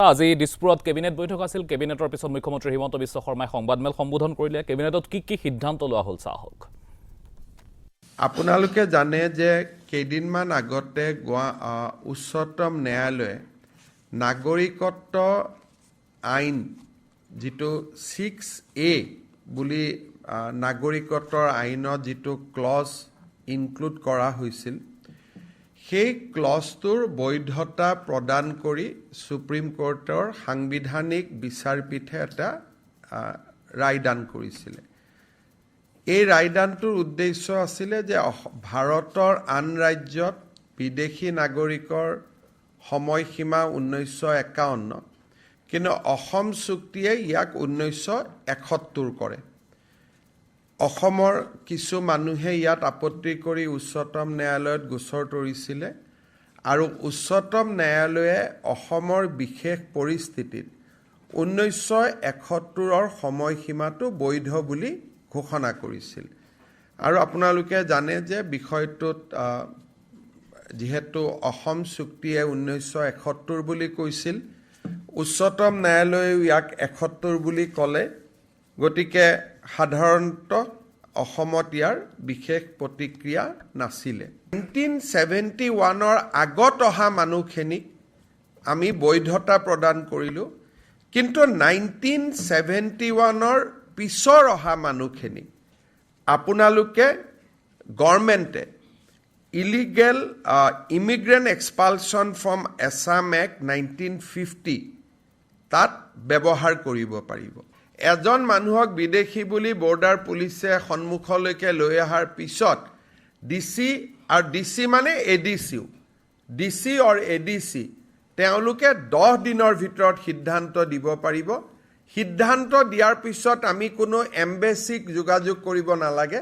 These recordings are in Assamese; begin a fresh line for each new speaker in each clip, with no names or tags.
আজি দিছপুৰত কেবিনেট বৈঠক আছিল। কেবিনেটৰ পিছত মুখ্যমন্ত্ৰী হিমন্ত বিশ্ব শৰ্মাই সংবাদমেল সম্বোধন কৰিলে। কেবিনেটত কি সিদ্ধান্ত লোৱা হ'ল চাওক।
আপোনালোকে জানে যে কেইদিনমান আগতে উচ্চতম ন্যায়ালয়ে নাগৰিকত্ব আইন যিটো 6A বুলি নাগৰিকত্বৰ আইনত যিটো ক্লজ ইনক্লুড কৰা হৈছিল, সেই ক্লজটোৰ বৈধতা প্ৰদান কৰি সুপ্ৰিম কোৰ্টৰ সাংবিধানিক বিচাৰপীঠে এটা ৰায়দান কৰিছিলে। এই ৰায়দানটোৰ উদ্দেশ্য আছিলে যে ভাৰতৰ আন ৰাজ্যত বিদেশী নাগৰিকৰ সময়সীমা 1951, কিন্তু অসম চুক্তিয়ে ইয়াক 1971 কৰে। অসমৰ কিছু মানুহে ইয়াত আপত্তি কৰি উচ্চতম ন্যায়ালয়ত গোচৰ তৰিছিলে আৰু উচ্চতম ন্যায়ালয়ে অসমৰ বিশেষ পৰিস্থিতিত 1971ৰ সময়সীমাটো বৈধ বুলি ঘোষণা কৰিছিল। আৰু আপোনালোকে জানে যে বিষয়টোত যিহেতু অসম চুক্তিয়ে 1971 বুলি কৈছিল, উচ্চতম ন্যায়ালয়েও ইয়াক 71 বুলি ক'লে, গতিকে সাধাৰণতে অসমত ইয়াৰ বিশেষ প্ৰতিক্ৰিয়া নাছিলে। 1971ৰ আগত অহা মানুহখিনিক আমি বৈধতা প্ৰদান কৰিলোঁ, কিন্তু 1971ৰ পিছৰ অহা মানুহখিনি আপোনালোকে গভৰ্ণমেণ্টে illegal immigrant expulsion from Assam act 1950 তাত ব্যৱহাৰ কৰিব পাৰিব। এজন মানুহক বিদেশী বুলি বৰ্ডাৰ পুলিচে সন্মুখলৈকে লৈ অহাৰ পিছত ডিচি আৰু ডিচি মানে এডিচিও, ডিচি আৰু এডিচি তেওঁলোকে 10 দিনৰ ভিতৰত সিদ্ধান্ত দিব পাৰিব। সিদ্ধান্ত দিয়াৰ পিছত আমি কোনো এম্বেচিক যোগাযোগ কৰিব নালাগে,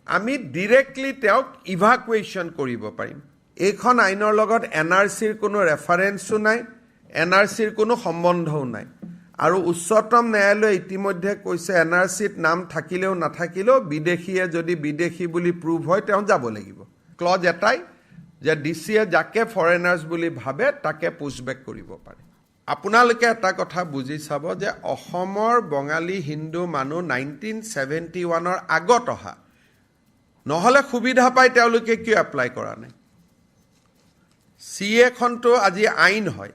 আমি ডিৰেক্টলি তেওঁক ইভাকুৱেশ্যন কৰিব পাৰিম। এইখন আইনৰ লগত NRCৰ কোনো ৰেফাৰেঞ্চো নাই, NRCৰ কোনো সম্বন্ধও নাই। আৰু উচ্চতম ন্যায়ালয়ে ইতিমধ্যে কৈছে NRCত নাম থাকিলেও নাথাকিলেও বিদেশীয়ে যদি বিদেশী বুলি প্ৰুভ হয় তেওঁ যাব লাগিব। ক্লজ এটাই যে ডিচিয়ে যাকে ফৰেনাৰ্ছ বুলি ভাবে তাকে পুছবেক কৰিব পাৰে। আপোনালোকে এটা কথা বুজি চাব যে অসমৰ বঙালী হিন্দু মানুহ 1971ৰ আগত অহা, নহ'লে সুবিধা পাই তেওঁলোকে কিয় এপ্লাই কৰা নাই? CAখনতো আজি আইন হয়,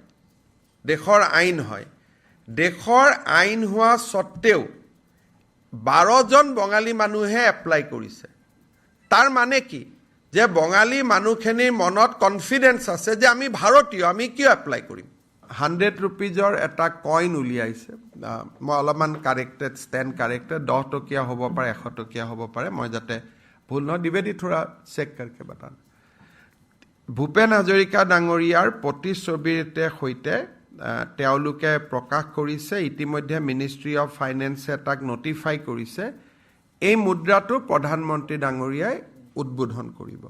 দেশৰ আইন হয়। দেশৰ আইন হোৱা স্বত্তেও 12জন বঙালী মানুহে এপ্লাই কৰিছে। তাৰ মানে কি যে বঙালী মানুহখিনিৰ মনত কনফিডেন্স আছে যে আমি ভাৰতীয়, আমি কিয় এপ্লাই কৰিম? 100 rupeesৰ এটা কইন উলিয়াইছে, মই অলপমান কাৰেক্টেড, ষ্টেণ্ড কাৰেক্টেড, 10 টকীয়া হ'ব পাৰে, 100 টকীয়া হ'ব পাৰে, মই যাতে ভুল নহয় দ্বিবেদী থোৰা চেক কৰকে বাতান। ভূপেন হাজৰিকা ডাঙৰীয়াৰ প্ৰতিচ্ছবিতে সৈতে তেওঁলোকে প্ৰকাশ কৰিছে। ইতিমধ্যে মিনিষ্ট্ৰী অফ ফাইনেন্সে তাক নটিফাই কৰিছে। এই মুদ্ৰাটো প্ৰধানমন্ত্ৰী ডাঙৰীয়াই উদ্বোধন কৰিব।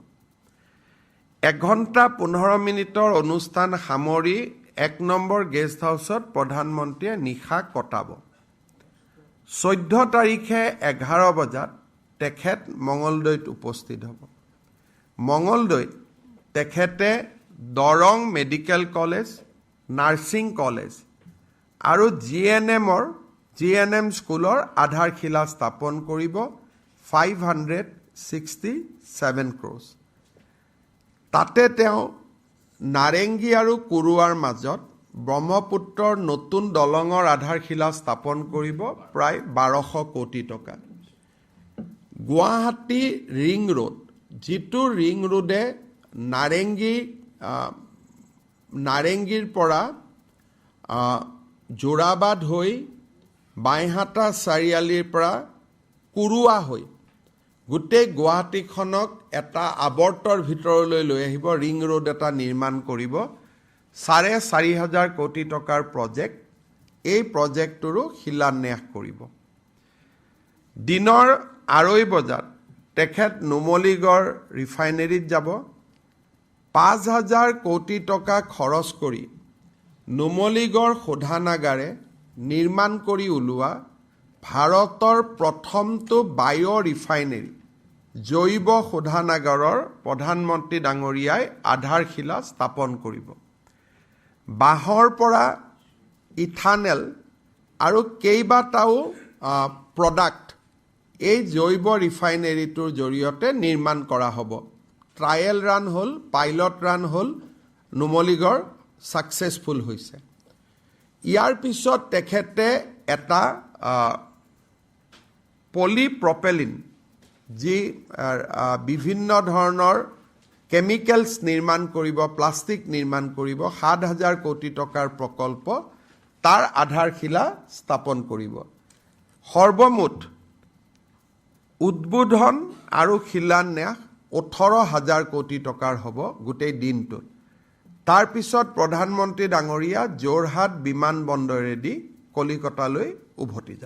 1 ঘণ্টা 15 মিনিটৰ অনুষ্ঠান সামৰি 1 নম্বৰ গেষ্ট হাউচত প্ৰধানমন্ত্ৰীয়ে নিশা কটাব। 14 তাৰিখে 11 বজাত তেখেত মঙলদৈত উপস্থিত হ'ব। মঙলদৈত তেখেতে Darrang medical college, nursing college আৰু GNM স্কুলৰ আধাৰশিলা স্থাপন কৰিব। 567 crores। তাতে তেওঁ নাৰেংগী আৰু কুৰুৱাৰ মাজত ব্ৰহ্মপুত্ৰৰ নতুন দলঙৰ আধাৰশিলা স্থাপন কৰিব প্ৰায় 1200 কোটি টকা। গুৱাহাটী ৰিং ৰোড, যিটো ৰিং ৰোডে নাৰেংগীৰ পৰা যোৰাবাদ হৈ বাইহাটা চাৰিআলিৰ পৰা কুৰুৱা হৈ গোটেই গুৱাহাটীখনক এটা আৱৰ্তৰ ভিতৰলৈ লৈ আহিব। ৰিং ৰোড এটা নিৰ্মাণ কৰিব, 4,500 কোটি টকাৰ প্ৰজেক্ট। এই প্ৰজেক্টটোৰো শিলান্যাস কৰিব। দিনৰ 2:30 বজাত তেখেত নুমলীগড় ৰিফাইনেৰীত যাব। 5,000 কোটি টকা খৰচ কৰি নুমলীগড় শোধনাগাৰে নিৰ্মাণ কৰি ওলোৱা ভাৰতৰ প্ৰথমটো বায়' ৰিফাইনেৰী জৈৱ শোধনাগাৰৰ প্ৰধানমন্ত্ৰী ডাঙৰীয়াই আধাৰশিলা স্থাপন কৰিব। বাঁহৰ পৰা ইথানেল আৰু কেইবাটাও প্ৰডাক্ট এই জৈৱ ৰিফাইনেৰীটোৰ জৰিয়তে নিৰ্মাণ কৰা হ'ব। ট্ৰায়েল ৰান হ'ল, পাইলট ৰান হ'ল, নুমলীগড় ছাকচেছফুল হৈছে। ইয়াৰ পিছত তেখেতে এটা পলিপ্ৰপেলিন, যি বিভিন্ন ধৰণৰ কেমিকেলছ নিৰ্মাণ কৰিব, প্লাষ্টিক নিৰ্মাণ কৰিব, 7,000 কোটি টকাৰ প্ৰকল্প, তাৰ আধাৰশিলা স্থাপন কৰিব। সৰ্বমুঠ উদ্বোধন আৰু শিলান্যাস 18,000 কোটি টকাৰ হ'ব গোটেই দিনটোত। তাৰপিছত প্ৰধানমন্ত্ৰী ডাঙৰীয়া যোৰহাট বিমানবন্দৰেদি কলিকতালৈ উভতি যাব।